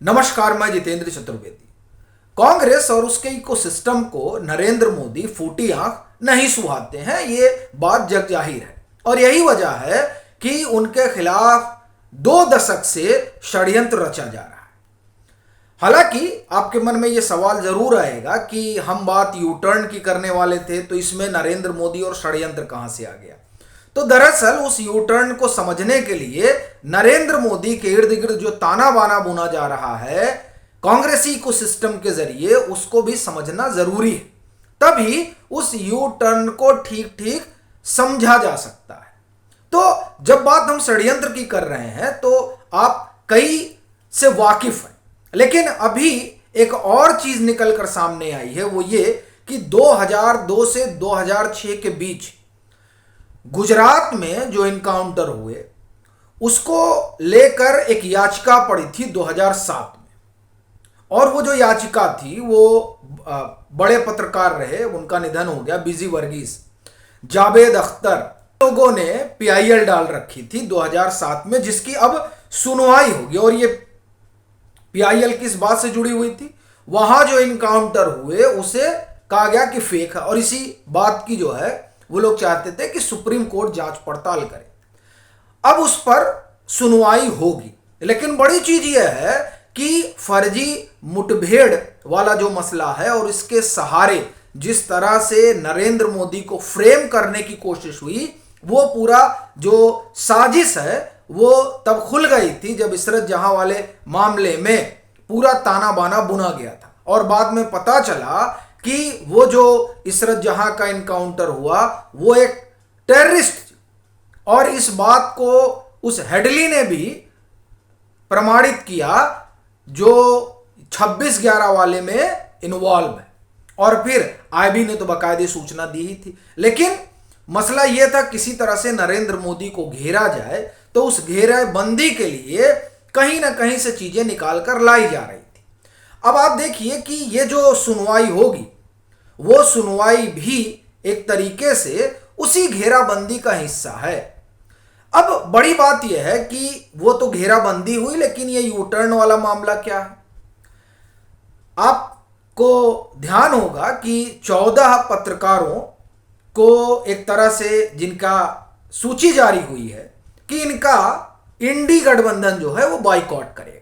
नमस्कार, मैं जितेंद्र चतुर्वेदी। कांग्रेस और उसके इकोसिस्टम को नरेंद्र मोदी फूटी आंख नहीं सुहाते हैं, ये बात जग जाहिर है। और यही वजह है कि उनके खिलाफ 2 दशक से षड्यंत्र रचा जा रहा है। हालांकि आपके मन में ये सवाल जरूर आएगा कि हम बात यू टर्न की करने वाले थे, तो इसमें नरेंद्र मोदी और षड्यंत्र कहां से आ गया। तो दरअसल उस यू टर्न को समझने के लिए नरेंद्र मोदी के इर्द गिर्द जो ताना बाना बुना जा रहा है कांग्रेसी इकोसिस्टम के जरिए, उसको भी समझना जरूरी है। तभी उस यू टर्न को ठीक ठीक समझा जा सकता है। तो जब बात हम षड्यंत्र की कर रहे हैं तो आप कई से वाकिफ हैं, लेकिन अभी एक और चीज निकल कर सामने आई है, वो ये कि 2002 से 2006 के बीच गुजरात में जो इनकाउंटर हुए उसको लेकर एक याचिका पड़ी थी 2007 में। और वो जो याचिका थी वो बड़े पत्रकार रहे, उनका निधन हो गया, बिजी वर्गीस, जावेद अख्तर, लोगों ने पीआईएल डाल रखी थी 2007 में, जिसकी अब सुनवाई होगी। और ये पीआईएल किस बात से जुड़ी हुई थी? वहां जो इनकाउंटर हुए उसे कहा गया कि फेक है, और इसी बात की जो है वो लोग चाहते थे कि सुप्रीम कोर्ट जांच पड़ताल करे। अब उस पर सुनवाई होगी, लेकिन बड़ी चीज यह है कि फर्जी मुठभेड़ वाला जो मसला है और इसके सहारे जिस तरह से नरेंद्र मोदी को फ्रेम करने की कोशिश हुई, वो पूरा जो साजिश है वो तब खुल गई थी जब इशरत जहां वाले मामले में पूरा ताना बाना बुना गया था। और बाद में पता चला कि वो जो इशरत जहां का इनकाउंटर हुआ वो एक टेररिस्ट थी, और इस बात को उस हेडली ने भी प्रमाणित किया जो 26/11 वाले में इन्वॉल्व है। और फिर आईबी ने तो बाकायदे सूचना दी ही थी। लेकिन मसला यह था किसी तरह से नरेंद्र मोदी को घेरा जाए, तो उस घेराबंदी के लिए कहीं ना कहीं से चीजें निकाल कर लाई जा रही थी। अब आप देखिए कि ये जो सुनवाई होगी वो सुनवाई भी एक तरीके से उसी घेराबंदी का हिस्सा है। अब बड़ी बात यह है कि वो तो घेराबंदी हुई, लेकिन ये यू टर्न वाला मामला क्या है? आपको ध्यान होगा कि 14 पत्रकारों को एक तरह से जिनका सूची जारी हुई है कि इनका इंडी गठबंधन जो है वो बाइकआउट करेगा।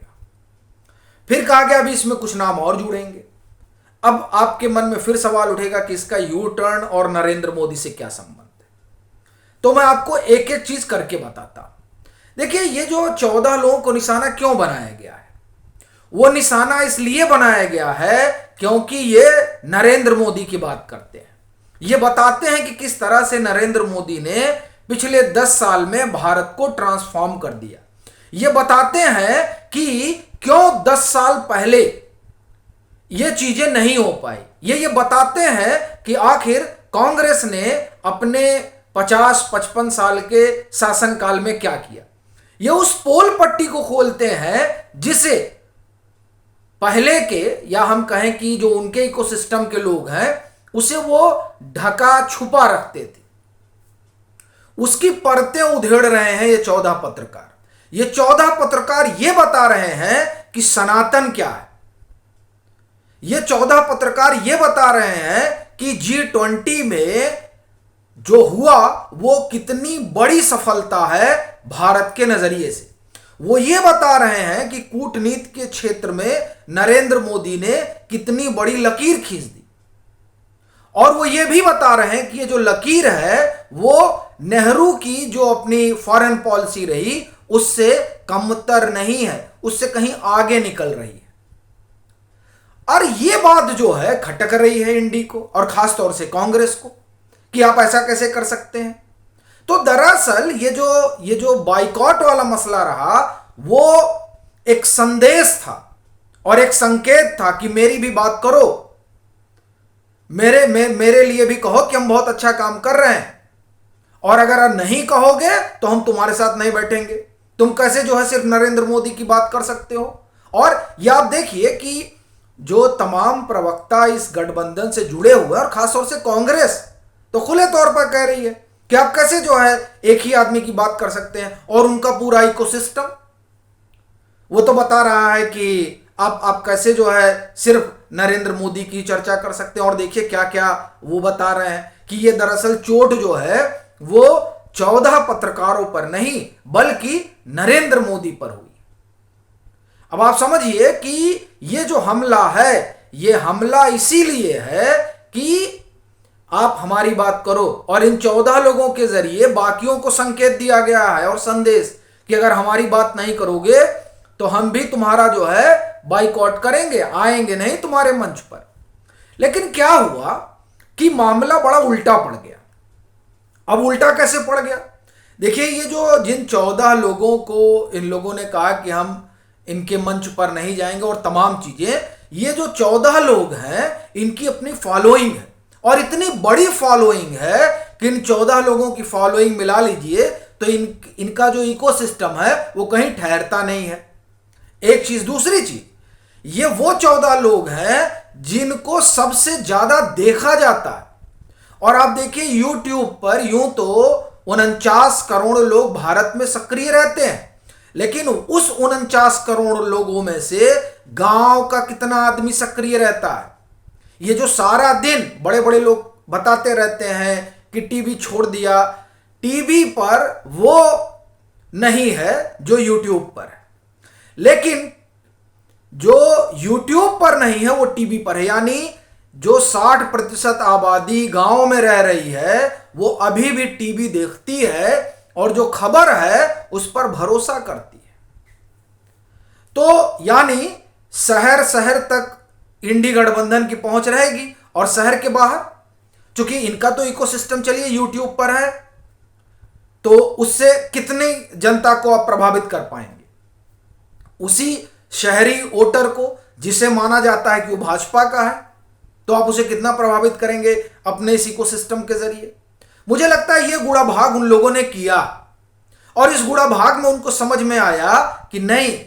फिर कहा गया अभी इसमें कुछ नाम और जुड़ेंगे। अब आपके मन में फिर सवाल उठेगा कि इसका यू टर्न और नरेंद्र मोदी से क्या संबंध है। तो मैं आपको एक एक चीज करके बताता हूं। देखिए, ये जो 14 लोगों को निशाना क्यों बनाया गया है, वो निशाना इसलिए बनाया गया है क्योंकि ये नरेंद्र मोदी की बात करते हैं। ये बताते हैं कि किस तरह से नरेंद्र मोदी ने पिछले 10 साल में भारत को ट्रांसफॉर्म कर दिया। ये बताते हैं कि क्यों 10 साल पहले ये चीजें नहीं हो पाई। ये बताते हैं कि आखिर कांग्रेस ने अपने 50-55 साल के शासनकाल में क्या किया। ये उस पोल पट्टी को खोलते हैं जिसे पहले के, या हम कहें कि जो उनके इकोसिस्टम के लोग हैं, उसे वो ढका छुपा रखते थे। उसकी परतें उधेड़ रहे हैं ये 14 पत्रकार। ये 14 पत्रकार ये बता रहे हैं कि सनातन क्या है। ये 14 पत्रकार ये बता रहे हैं कि G20 में जो हुआ वो कितनी बड़ी सफलता है भारत के नजरिए से। वो ये बता रहे हैं कि कूटनीति के क्षेत्र में नरेंद्र मोदी ने कितनी बड़ी लकीर खींच दी। और वो ये भी बता रहे हैं कि ये जो लकीर है वो नेहरू की जो अपनी फॉरेन पॉलिसी रही उससे कमतर नहीं है, उससे कहीं आगे निकल रही है। और ये बात जो है खटक रही है इंडी को, और खासतौर से कांग्रेस को, कि आप ऐसा कैसे कर सकते हैं। तो दरअसल ये जो बाइकॉट वाला मसला रहा वो एक संदेश था और एक संकेत था कि मेरी भी बात करो, मेरे लिए भी कहो कि हम बहुत अच्छा काम कर रहे हैं, और अगर नहीं कहोगे तो हम तुम्हारे साथ नहीं बैठेंगे। तुम कैसे जो है सिर्फ नरेंद्र मोदी की बात कर सकते हो। और यह आप देखिए कि जो तमाम प्रवक्ता इस गठबंधन से जुड़े हुए, और खासतौर से कांग्रेस तो खुले तौर पर कह रही है कि आप कैसे जो है एक ही आदमी की बात कर सकते हैं। और उनका पूरा इकोसिस्टम वो तो बता रहा है कि आप कैसे जो है सिर्फ नरेंद्र मोदी की चर्चा कर सकते हैं। और देखिए क्या क्या वो बता रहे हैं कि ये दरअसल चोट जो है वो 14 पत्रकारों पर नहीं बल्कि नरेंद्र मोदी पर हुई। अब आप समझिए कि ये जो हमला है, ये हमला इसीलिए है कि आप हमारी बात करो, और इन 14 लोगों के जरिए बाकियों को संकेत दिया गया है और संदेश कि अगर हमारी बात नहीं करोगे तो हम भी तुम्हारा जो है बाइकआउट करेंगे, आएंगे नहीं तुम्हारे मंच पर। लेकिन क्या हुआ कि मामला बड़ा उल्टा पड़ गया। अब उल्टा कैसे पड़ गया? देखिए, ये जो जिन 14 लोगों को इन लोगों ने कहा कि हम इनके मंच पर नहीं जाएंगे और तमाम चीजें, ये जो 14 लोग हैं इनकी अपनी फॉलोइंग है, और इतनी बड़ी फॉलोइंग है कि इन 14 लोगों की फॉलोइंग मिला लीजिए तो इनका जो इकोसिस्टम है वो कहीं ठहरता नहीं है। एक चीज, दूसरी चीज, ये वो 14 लोग हैं जिनको सबसे ज्यादा देखा जाता है। और आप देखिए यूट्यूब पर यूं तो 49 करोड़ लोग भारत में सक्रिय रहते हैं, लेकिन उस 49 करोड़ लोगों में से गांव का कितना आदमी सक्रिय रहता है? ये जो सारा दिन बड़े बड़े लोग बताते रहते हैं कि टीवी छोड़ दिया, टीवी पर वो नहीं है जो यूट्यूब पर है। लेकिन जो यूट्यूब पर नहीं है वो टीवी पर है, यानी जो 60% आबादी गांव में रह रही है वो अभी भी टीवी देखती है और जो खबर है उस पर भरोसा करती है। तो यानी शहर शहर तक इंडी गठबंधन की पहुंच रहेगी, और शहर के बाहर, चूंकि इनका तो इकोसिस्टम चलिए यूट्यूब पर है, तो उससे कितनी जनता को आप प्रभावित कर पाएंगे? उसी शहरी वोटर को जिसे माना जाता है कि वो भाजपा का है, तो आप उसे कितना प्रभावित करेंगे अपने इस इकोसिस्टम के जरिए? मुझे लगता है ये गुड़ा भाग उन लोगों ने किया, और इस गुड़ा भाग में उनको समझ में आया कि नहीं,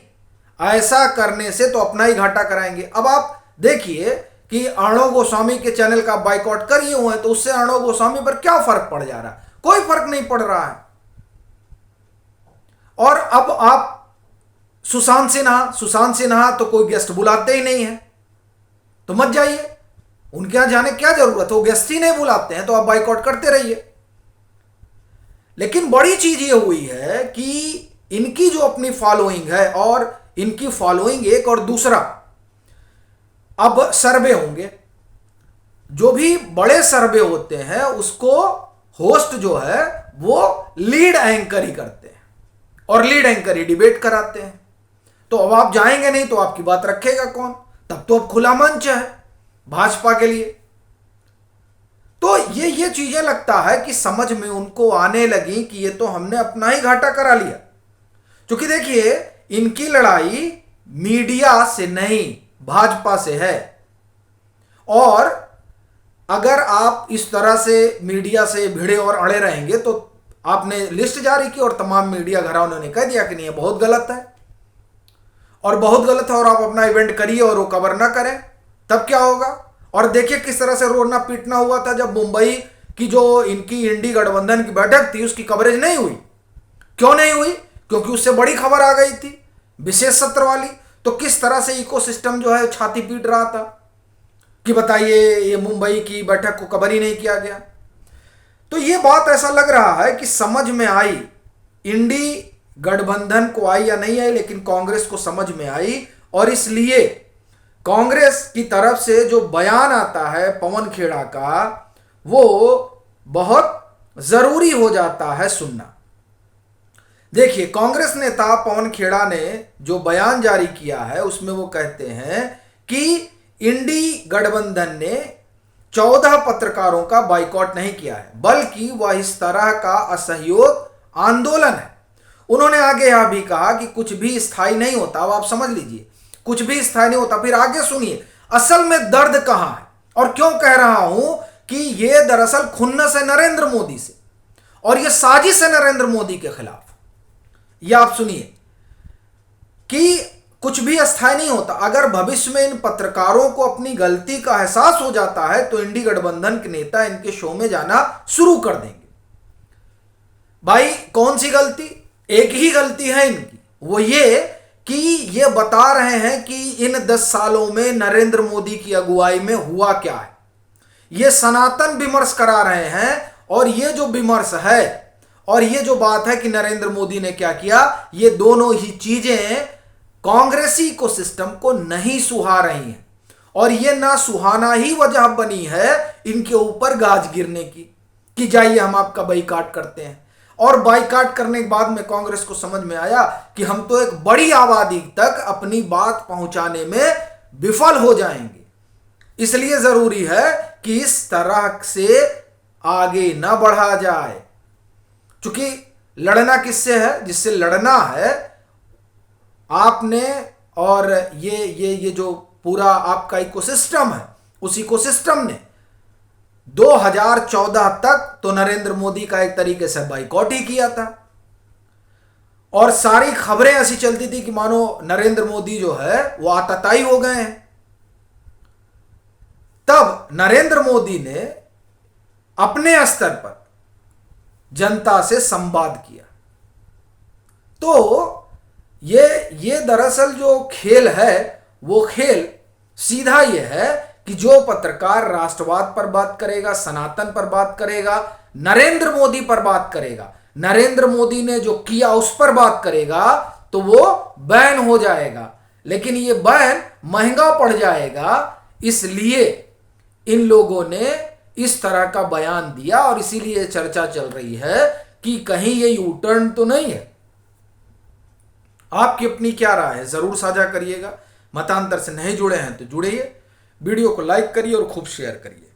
ऐसा करने से तो अपना ही घाटा कराएंगे। अब आप देखिए कि अर्णव गोस्वामी के चैनल का बाइकआउट करिए हुए हैं, तो उससे अर्णव गोस्वामी पर क्या फर्क पड़ जा रहा है? कोई फर्क नहीं पड़ रहा है। और अब आप सुशांत सिन्हा तो कोई गेस्ट बुलाते ही नहीं है, तो मत जाइए, उनके यहां जाने क्या जरूरत है, वो गेस्ट ही नहीं बुलाते हैं, तो आप बाइकआउट करते रहिए। लेकिन बड़ी चीज ये हुई है कि इनकी जो अपनी फॉलोइंग है, और इनकी फॉलोइंग एक, और दूसरा अब सर्वे होंगे, जो भी बड़े सर्वे होते हैं उसको होस्ट जो है वो लीड एंकर ही करते हैं, और लीड एंकर ही डिबेट कराते हैं। तो अब आप जाएंगे नहीं तो आपकी बात रखेगा कौन? तब तो अब खुला मंच है भाजपा के लिए। तो ये चीजें लगता है कि समझ में उनको आने लगी कि ये तो हमने अपना ही घाटा करा लिया। क्योंकि देखिए, इनकी लड़ाई मीडिया से नहीं भाजपा से है, और अगर आप इस तरह से मीडिया से भिड़े और अड़े रहेंगे तो आपने लिस्ट जारी की और तमाम मीडिया घरानों ने कह दिया कि नहीं, ये बहुत गलत है और बहुत गलत है, और आप अपना इवेंट करिए और वो कवर ना करें, तब क्या होगा? और देखिए किस तरह से रोना पीटना हुआ था जब मुंबई की जो इनकी इंडी गठबंधन की बैठक थी उसकी कवरेज नहीं हुई। क्यों नहीं हुई? क्योंकि उससे बड़ी खबर आ गई थी, विशेष सत्र वाली। तो किस तरह से इकोसिस्टम जो है छाती पीट रहा था कि बताइए ये मुंबई की बैठक को कवर ही नहीं किया गया। तो ये बात ऐसा लग रहा है कि समझ में आई, इंडी गठबंधन को आई या नहीं आई, लेकिन कांग्रेस को समझ में आई, और इसलिए कांग्रेस की तरफ से जो बयान आता है पवन खेड़ा का, वो बहुत जरूरी हो जाता है सुनना। देखिए, कांग्रेस नेता पवन खेड़ा ने जो बयान जारी किया है उसमें वो कहते हैं कि इंडी गठबंधन ने 14 पत्रकारों का बाइकआउट नहीं किया है, बल्कि वह इस तरह का असहयोग आंदोलन है। उन्होंने आगे यह भी कहा कि कुछ भी स्थायी नहीं होता। अब आप समझ लीजिए, कुछ भी स्थायी नहीं होता। फिर आगे सुनिए असल में दर्द कहां है, और क्यों कह रहा हूं कि यह दरअसल खुन्नस है नरेंद्र मोदी से, और यह साजिश है नरेंद्र मोदी के खिलाफ। यह आप सुनिए कि कुछ भी अस्थायी नहीं होता। अगर भविष्य में इन पत्रकारों को अपनी गलती का एहसास हो जाता है तो इंडी गठबंधन के नेता इनके शो में जाना शुरू कर देंगे। भाई, कौन सी गलती? एक ही गलती है इनकी, वो ये कि ये बता रहे हैं कि इन 10 सालों में नरेंद्र मोदी की अगुवाई में हुआ क्या है। ये सनातन विमर्श करा रहे हैं। और ये जो विमर्श है और ये जो बात है कि नरेंद्र मोदी ने क्या किया, ये दोनों ही चीजें कांग्रेसी इकोसिस्टम को नहीं सुहा रही हैं। और ये ना सुहाना ही वजह बनी है इनके ऊपर गाज गिरने की कि जाइए हम आपका बाइकाट करते हैं। और बाइकाट करने के बाद में कांग्रेस को समझ में आया कि हम तो एक बड़ी आबादी तक अपनी बात पहुंचाने में विफल हो जाएंगे। इसलिए जरूरी है कि इस तरह से आगे ना बढ़ा जाए। चूंकि लड़ना किससे है? जिससे लड़ना है आपने और ये जो पूरा आपका इकोसिस्टम है, उस इकोसिस्टम ने 2014 तक तो नरेंद्र मोदी का एक तरीके से बाइकॉट ही किया था। और सारी खबरें ऐसी चलती थी कि मानो नरेंद्र मोदी जो है वो आतताई हो गए हैं। तब नरेंद्र मोदी ने अपने स्तर पर जनता से संवाद किया। तो ये दरअसल जो खेल है वो खेल सीधा ये है कि जो पत्रकार राष्ट्रवाद पर बात करेगा, सनातन पर बात करेगा, नरेंद्र मोदी पर बात करेगा, नरेंद्र मोदी ने जो किया उस पर बात करेगा, तो वो बैन हो जाएगा। लेकिन ये बैन महंगा पड़ जाएगा। इसलिए इन लोगों ने इस तरह का बयान दिया और इसीलिए चर्चा चल रही है कि कहीं ये यू टर्न तो नहीं है। आपकी अपनी क्या राय है जरूर साझा करिएगा। मतांतर से नहीं जुड़े हैं तो जुड़िए, वीडियो को लाइक करिए और खूब शेयर करिए।